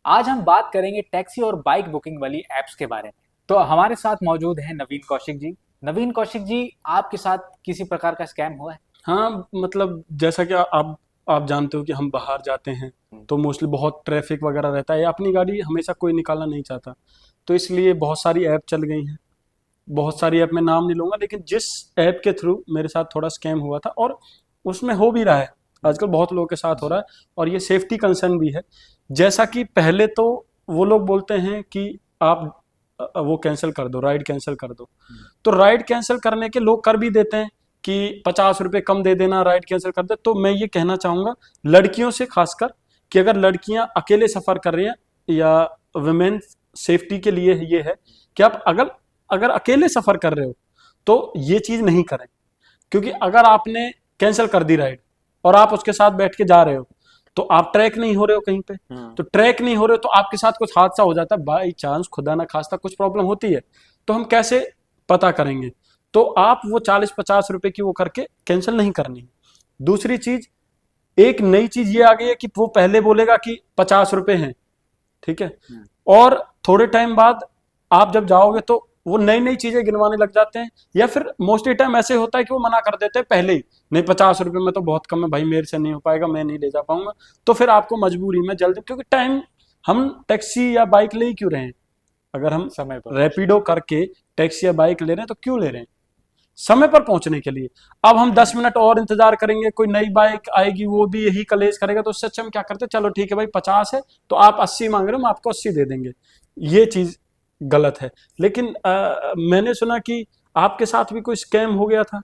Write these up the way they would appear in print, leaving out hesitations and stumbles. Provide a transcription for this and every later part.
आज हम बात करेंगे टैक्सी और बाइक बुकिंग वाली ऐप्स के बारे में। तो हमारे साथ मौजूद हैं नवीन कौशिक जी। नवीन कौशिक जी, आपके साथ किसी प्रकार का स्कैम हुआ है? हाँ, मतलब जैसा कि आप जानते हो कि हम बाहर जाते हैं हम्म। तो मोस्टली बहुत ट्रैफिक वगैरह रहता है, अपनी गाड़ी हमेशा कोई निकालना नहीं चाहता। तो इसलिए बहुत सारी ऐप चल गई हैं। बहुत सारी ऐप में नाम नहीं लूंगा, लेकिन जिस ऐप के थ्रू मेरे साथ थोड़ा स्कैम हुआ था, और उसमें हो भी रहा है, आजकल बहुत लोगों के साथ हो रहा जी। है। और ये सेफ्टी कंसर्न भी है। जैसा कि पहले तो वो लोग बोलते हैं कि आप वो कैंसिल कर दो, राइड कैंसिल कर दो। हम्म। तो राइड कैंसिल करने के लोग कर भी देते हैं कि 50 रुपये कम दे देना, राइड कैंसिल कर दे। तो मैं ये कहना चाहूंगा लड़कियों से खासकर, कि अगर लड़कियां अकेले सफर कर रही हैं या वुमेन सेफ्टी के लिए ये है कि आप अगर अगर अकेले सफर कर रहे हो तो ये चीज नहीं करें। क्योंकि अगर आपने कैंसिल कर दी राइड और आप उसके साथ बैठ के जा रहे हो, तो आप ट्रैक नहीं हो रहे हो कहीं पे। हम्म। तो ट्रैक नहीं हो रहे हो तो आपके साथ कुछ हादसा हो जाता है, बाई चांस, खुदा ना खास्ता कुछ प्रॉब्लम होती है, तो हम कैसे पता करेंगे? तो आप वो 40-50 रुपए की वो करके कैंसिल नहीं करनी। दूसरी चीज, एक नई चीज ये आ गई है कि वो पहले बोलेगा कि 50 रुपए हैं, ठीक है, हम्म। और थोड़े टाइम बाद आप जब जाओगे तो वो नई नई चीजें गिनवाने लग जाते हैं। या फिर मोस्टली टाइम ऐसे होता है कि वो मना कर देते हैं पहले ही, नहीं 50 रुपए में तो बहुत कम है भाई, मेरे से नहीं हो पाएगा, मैं नहीं ले जा पाऊंगा। तो फिर आपको मजबूरी में जल्दी, क्योंकि टाइम, हम टैक्सी या बाइक ले ही क्यों रहे हैं? अगर हम समय पर पहुंचने रैपिडो के लिए। करके टैक्सी या बाइक ले रहे हैं तो क्यों ले रहे हैं? समय पर पहुंचने के लिए। अब हम 10 मिनट और इंतजार करेंगे, कोई नई बाइक आएगी वो भी यही कलेश करेगा, तो उससे अच्छा हम क्या करते हैं, चलो ठीक है भाई 50 है तो आप 80 मांग रहे हो, हम आपको 80 दे देंगे। ये चीज गलत है। लेकिन मैंने सुना कि आपके साथ भी कोई स्कैम हो गया था।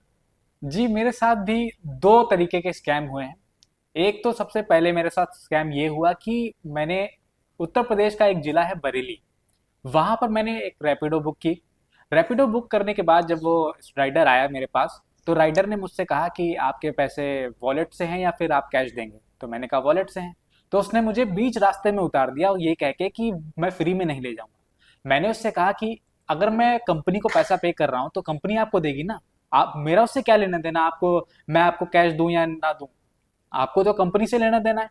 जी, मेरे साथ भी दो तरीके के स्कैम हुए हैं। एक तो सबसे पहले मेरे साथ स्कैम ये हुआ कि मैंने उत्तर प्रदेश का एक जिला है बरेली, वहां पर मैंने एक रैपिडो बुक की। रैपिडो बुक करने के बाद जब वो राइडर आया मेरे पास, तो राइडर ने मुझसे कहा कि आपके पैसे वॉलेट से हैं या फिर आप कैश देंगे। तो मैंने कहा वॉलेट से हैं। तो उसने मुझे बीच रास्ते में उतार दिया, और ये कह के कि मैं फ्री में नहीं ले जाऊंगा। मैंने उससे कहा कि अगर मैं कंपनी को पैसा पे कर रहा हूँ तो कंपनी आपको देगी ना, आप मेरा उससे क्या लेना देना आपको, मैं आपको कैश दूं या ना दूं, आपको तो कंपनी से लेना देना है।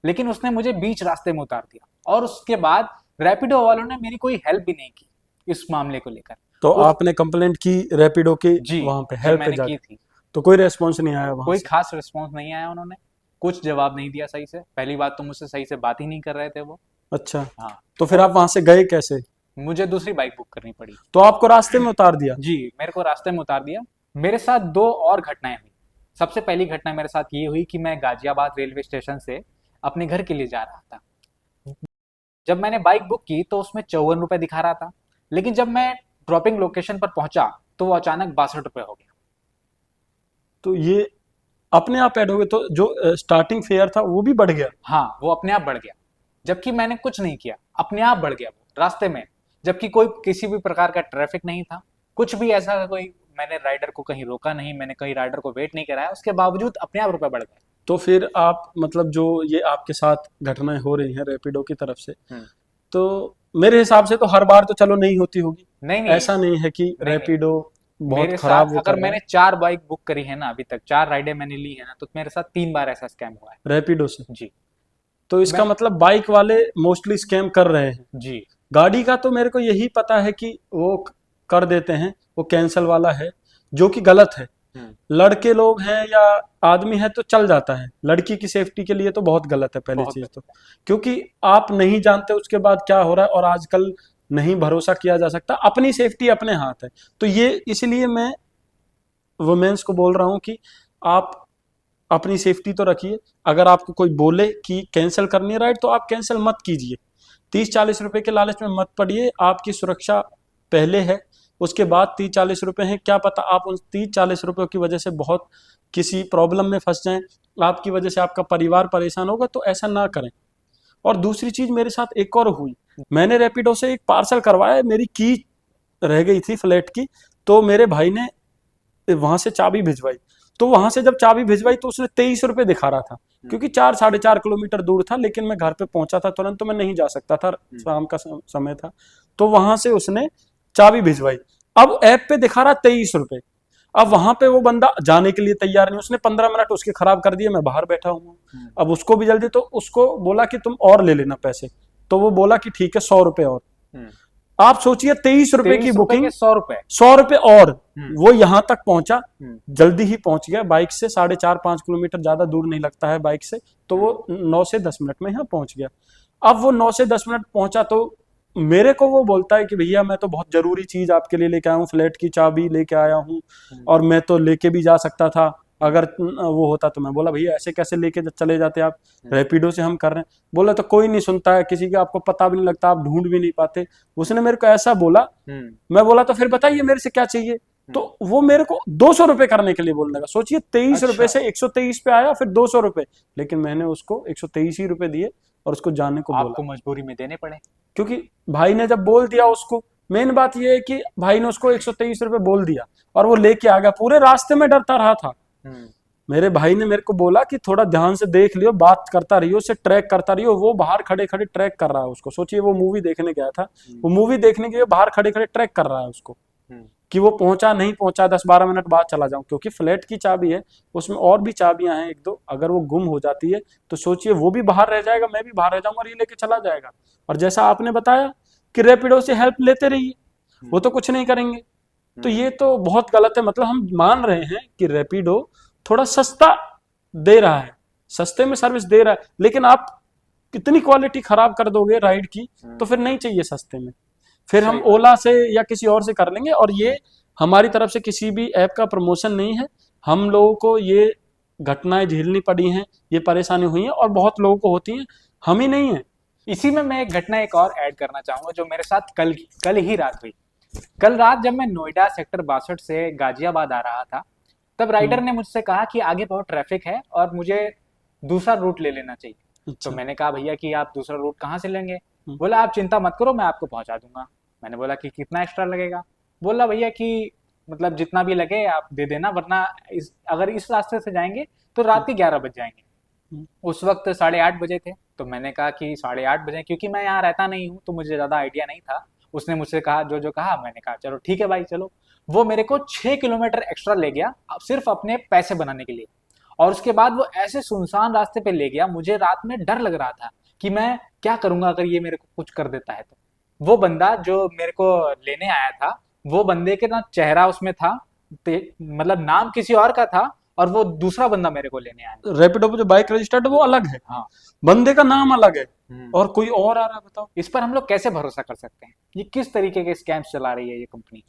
लेकिन उसने मुझे बीच रास्ते में उतार दिया, और उसके बाद रैपिडो वालों ने मेरी कोई हेल्प भी नहीं की इस मामले को लेकर। तो उस आपने कंप्लेंट की रैपिडो के जी, वहां पे, जब हेल्प पे मैंने की जाके? थी, तो कोई रेस्पॉन्स नहीं आया वहां कोई से? खास रिस्पॉन्स नहीं आया। उन्होंने कुछ जवाब नहीं दिया सही से। पहली बात तो मुझसे सही से बात ही नहीं कर रहे थे वो। अच्छा। हाँ। तो फिर और आप वहां से गए कैसे? मुझे दूसरी बाइक बुक करनी पड़ी। तो आपको रास्ते में उतार दिया? जी, मेरे को रास्ते में उतार दिया। मेरे साथ दो और घटनाएं हुई। सबसे पहली घटना मेरे साथ ये हुई कि मैं गाजियाबाद रेलवे स्टेशन से अपने घर के लिए जा रहा था। जब मैंने बाइक बुक की तो उसमें 54 रुपये दिखा रहा था, लेकिन जब मैं ड्रॉपिंग लोकेशन पर पहुंचा तो वो अचानक 62 रुपये हो गया। तो ये अपने आप ऐड हो गए, तो जो स्टार्टिंग फेयर था वो भी बढ़ गया? हाँ, वो अपने आप बढ़ गया, जबकि मैंने कुछ नहीं किया, अपने आप बढ़ गया वो रास्ते में। जबकि कोई किसी भी प्रकार का ट्रैफिक नहीं था, कुछ भी ऐसा कोई, मैंने राइडर को कहीं रोका नहीं, मैंने कहीं राइडर को वेट नहीं कराया, उसके बावजूद अपने आप रुपए बढ़ गए। तो फिर आप, मतलब जो ये आपके साथ घटनाएं हो रही हैं रैपिडो की तरफ से, हम्म। तो मेरे हिसाब से तो हर बार तो चलो नहीं होती होगी। नहीं नहीं। ऐसा नहीं है कि नहीं नहीं। रैपिडो बहुत मेरे खराब साथ वो अगर कर रहा मैंने है 4 बाइक बुक करी है ना, अभी तक 4 राइडें मैंने ली है ना, तो मेरे साथ 3 बार ऐसा स्कैम हुआ है। रैपिडो से। जी। तो इसका मैं मतलब बाइक वाले मोस्टली स्कैम कर रहे हैं। जी। गाड़ी का तो मेरे को यही पता है कि वो कर देते हैं, वो कैंसल वाला है, जो कि गलत है। हम्म। लड़के लोग हैं या आदमी है तो चल जाता है, लड़की की सेफ्टी के लिए तो बहुत गलत है पहली बहुत चीज तो। गलत है। क्योंकि आप नहीं जानते उसके बाद क्या हो रहा है, और आजकल नहीं भरोसा किया जा सकता, अपनी सेफ्टी अपने हाथ है। तो ये इसलिए मैं वुमेन्स को बोल रहा हूँ कि आप अपनी सेफ्टी तो रखिए। अगर आपको कोई बोले कि कैंसिल करनी है राइड, तो आप कैंसिल मत कीजिए। 30-40 रुपए के लालच में मत पड़िए, आपकी सुरक्षा पहले है, उसके बाद 30-40 रुपए हैं, क्या पता आप उन 30-40 रुपयों की वजह से बहुत किसी प्रॉब्लम में फंस जाएं, आपकी वजह से आपका परिवार परेशान होगा। तो ऐसा ना करें। और दूसरी चीज मेरे साथ एक और हुई। मैंने रैपिडो से एक पार्सल करवाया, मेरी की रह गई थी फ्लैट की। तो मेरे भाई ने वहां से चाबी भिजवाई। तो वहां से जब चाबी भिजवाई तो उसने 23 रुपये दिखा रहा था, हम्म। क्योंकि 4-4.5 किलोमीटर दूर था। लेकिन मैं घर पे पहुंचा था तुरंत, तो मैं नहीं जा सकता था, हम्म। शाम का समय था। तो वहां से उसने चाबी भिजवाई। अब ऐप पे दिखा रहा 23 रुपये। अब वहां पे वो बंदा जाने के लिए तैयार नहीं, उसने 15 मिनट उसके खराब कर दिए, मैं बाहर बैठा हूँ। हम्म। अब उसको भी जल्दी, तो उसको बोला कि तुम और ले लेना पैसे। तो वो बोला कि ठीक है 100 रुपए और। आप सोचिए 23 रुपए की 23 रुपए बुकिंग, के 100 रुपए। 100 रुपए और। हम्म। वो यहां तक पहुंचा, हम्म। जल्दी ही पहुंच गया बाइक से, 4.5-5 किलोमीटर, ज्यादा दूर नहीं लगता है बाइक से, तो वो 9 से 10 मिनट में यहाँ पहुंच गया। अब वो 9 से 10 मिनट पहुंचा तो मेरे को वो बोलता है कि भैया मैं तो बहुत जरूरी चीज आपके लिए लेके आया हूँ, फ्लैट की चाबी लेके आया हूँ, और मैं तो लेके भी जा सकता था अगर वो होता तो। मैं बोला भैया ऐसे कैसे लेके चले जाते आप, रैपिडो से हम कर रहे हैं। बोला तो कोई नहीं सुनता है किसी का, आपको पता भी नहीं लगता, आप ढूंढ भी नहीं पाते। उसने मेरे को ऐसा बोला। मैं बोला तो फिर बताइए मेरे से क्या चाहिए। तो वो मेरे को 200 रुपए करने के लिए बोलने का। सोचिए 23 रुपए से 123 पे आया, फिर 200 रुपए, लेकिन मैंने उसको 123 ही रुपए दिए और उसको जाने को बोला। आपको मजबूरी में देने पड़े, क्योंकि भाई ने जब बोल दिया उसको, मेन बात ये है कि भाई ने उसको 123 रुपए बोल दिया और वो लेके आ गया। पूरे रास्ते में डरता रहा था। मेरे भाई ने मेरे को बोला कि थोड़ा ध्यान से देख लियो, बात करता रहियो, उसे ट्रैक करता रहियो। वो बाहर खड़े खड़े ट्रैक कर रहा है उसको। सोचिए वो मूवी देखने गया था, वो मूवी देखने के लिए बाहर खड़े खड़े ट्रैक कर रहा है उसको कि वो पहुंचा नहीं पहुंचा, 10-12 मिनट बाद चला जाऊं। क्योंकि फ्लैट की चाबी है, उसमें और भी चाबियां हैं 1-2, अगर वो गुम हो जाती है तो सोचिए वो भी बाहर रह जाएगा, मैं भी बाहर रह जाऊंगा और ये लेके चला जाएगा। और जैसा आपने बताया कि रैपिडो से हेल्प लेते रहिए, वो तो कुछ नहीं करेंगे। तो ये तो बहुत गलत है। मतलब हम मान रहे हैं कि रैपिडो थोड़ा सस्ता दे रहा है, सस्ते में सर्विस दे रहा है, लेकिन आप कितनी क्वालिटी खराब कर दोगे राइड की, तो फिर नहीं चाहिए सस्ते में। फिर हम ओला से या किसी और से कर लेंगे। और ये हमारी तरफ से किसी भी ऐप का प्रमोशन नहीं है। हम लोगों को ये घटनाएं झेलनी पड़ी हैं, ये परेशानी हुई है और बहुत लोगों को होती हैं, हम ही नहीं है। इसी में मैं एक घटना एक और ऐड करना चाहूंगा जो मेरे साथ कल ही रात हुई। कल रात जब मैं नोएडा सेक्टर 62 से गाजियाबाद आ रहा था, तब राइडर ने मुझसे कहा कि आगे बहुत ट्रैफिक है और मुझे दूसरा रूट ले लेना चाहिए। अच्छा। तो मैंने कहा भैया कि आप दूसरा रूट कहाँ से लेंगे? बोला आप चिंता मत करो, मैं आपको पहुंचा दूंगा। मैंने बोला कि कितना एक्स्ट्रा लगेगा? बोला भैया कि मतलब जितना भी लगे आप दे देना, वरना अगर इस रास्ते से जाएंगे तो रात के 11 बज जाएंगे। उस वक्त 8:30 बजे थे। तो मैंने कहा कि 8:30 बजे, क्योंकि मैं यहाँ रहता नहीं हूँ तो मुझे ज्यादा आइडिया नहीं था। उसने मुझसे कहा जो कहा, मैंने कहा चलो ठीक है भाई चलो। वो मेरे को 6 किलोमीटर एक्स्ट्रा ले गया सिर्फ अपने पैसे बनाने के लिए। और उसके बाद वो ऐसे सुनसान रास्ते पे ले गया, मुझे रात में डर लग रहा था कि मैं क्या करूंगा अगर ये मेरे को कुछ कर देता है तो। वो बंदा जो मेरे को लेने आया था, वो बंदे के ना चेहरा उसमें था, मतलब नाम किसी और का था, और वो दूसरा बंदा मेरे को लेने आया। रैपिडो पे जो बाइक रजिस्टर्ड है वो अलग है, हाँ, बंदे का नाम अलग है और कोई और आ रहा है। बताओ इस पर हम लोग कैसे भरोसा कर सकते हैं? ये किस तरीके के स्कैम्स चला रही है ये कंपनी?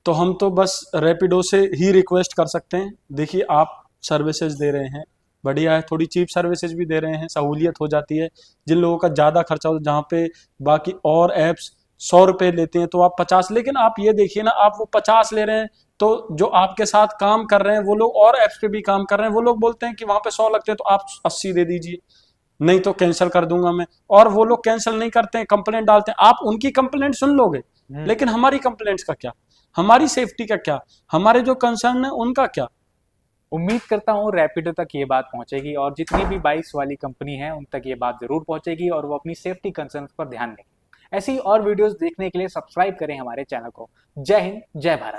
तो हम तो बस रैपिडो से ही रिक्वेस्ट कर सकते हैं। देखिए आप सर्विसेज दे रहे हैं, बढ़िया है, थोड़ी चीप सर्विसेज भी दे रहे हैं, सहूलियत हो जाती है। जिन लोगों का ज़्यादा खर्चा होता है, जहाँ पे बाकी और ऐप्स 100 रुपये लेते हैं तो आप 50, लेकिन आप ये देखिए ना, आप वो 50 ले रहे हैं तो जो आपके साथ काम कर रहे हैं वो लोग और ऐप्स पे भी काम कर रहे हैं, वो लोग बोलते हैं कि वहाँ पे 100 लगते हैं तो आप 80 दे दीजिए, नहीं तो कैंसिल कर दूंगा मैं। और वो लोग कैंसिल नहीं करते हैं, कंप्लेंट डालते हैं। आप उनकी कंप्लेंट सुन लोगे, लेकिन हमारी कंप्लेंट्स का क्या, हमारी सेफ्टी का क्या, हमारे जो कंसर्न है उनका क्या? उम्मीद करता हूँ रैपिडो तक ये बात पहुंचेगी और जितनी भी बाइक्स वाली कंपनी है उन तक ये बात जरूर पहुंचेगी और वो अपनी सेफ्टी कंसर्न पर ध्यान देंगे। ऐसी और वीडियोस देखने के लिए सब्सक्राइब करें हमारे चैनल को। जय हिंद, जय भारत।